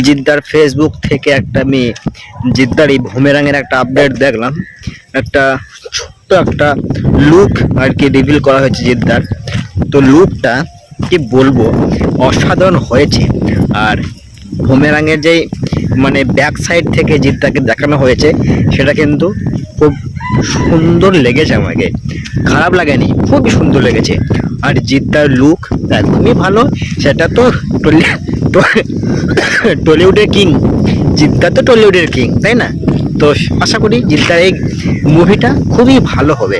জিদ্দার Facebook থেকে একটা আমি জিদ্দার এই বুমেরাংয়ের একটা আপডেট দেখলাম। একটা ছোট্ট একটা লুক আর কি রিভিল করা হয়েছে জিদ্দার। তো লুকটা কি বলবো, অসাধারণ হয়েছে। আর বুমেরাংয়ের যে মানে ব্যাক সাইড থেকে জিদ্দাকে দেখানো হয়েছে সেটা কিন্তু খুব সুন্দর লেগেছে, আমাকে খারাপ লাগেনি, খুবই সুন্দর লেগেছে। আর জিদ্দার লুক একদমই ভালো। সেটা তো টলিউডের কিং, জিদ্দা তো টলিউডের কিং, তাই না? তো আশা করি জিদ্দার এই মুভিটা খুবই ভালো হবে।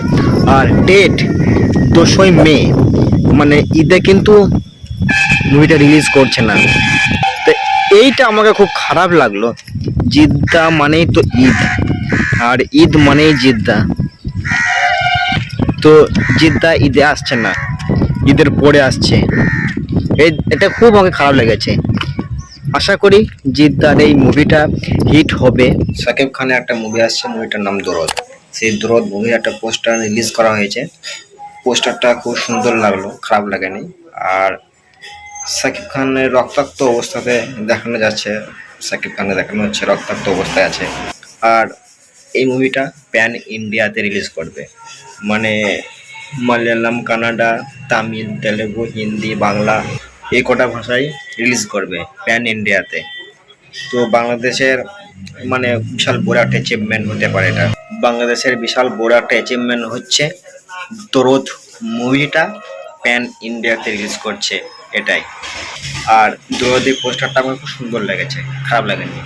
আর ডেট 2ই মে, মানে ঈদে কিন্তু মুভিটা রিলিজ করছে না। তো এইটা আমাকে খুব খারাপ লাগলো। জিদ্দা মানেই তো ঈদ, আর ঈদ মানেই জিদ্দা। তো জিদ্দা ঈদে আসছে না, ঈদের পরে আসছে। এটা খুব আমাকে খারাপ লেগেছে। আশা করি জিদ্দার এই মুভিটা হিট হবে। শাকিব খানের একটা মুভি আসছে, মুভিটার নাম দরদ। সেই দরদ মুভির একটা পোস্টার রিলিজ করা হয়েছে। পোস্টারটা খুব সুন্দর লাগলো, খারাপ লাগেনি। আর শাকিব খানের রক্তাক্ত অবস্থাতে দেখানো যাচ্ছে, শাকিব খানের দেখানো হচ্ছে রক্তাক্ত অবস্থায় আছে। আর এই মুভিটা প্যান ইন্ডিয়াতে রিলিজ করবে, মানে মালয়ালম, কানাডা, তামিল, তেলেগু, হিন্দি, বাংলা এই কটা ভাষায় রিলিজ করবে প্যান ইন্ডিয়াতে। তো বাংলাদেশের মানে বিশাল বড় একটা অ্যাচিভমেন্ট হতে পারে এটা। বাংলাদেশের বিশাল বড় একটা অ্যাচিভমেন্ট হচ্ছে দরদ মুভিটা প্যান ইন্ডিয়াতে রিলিজ করছে, এটাই। আর দরদের পোস্টারটা আমার খুব সুন্দর লেগেছে, খারাপ লাগেনি।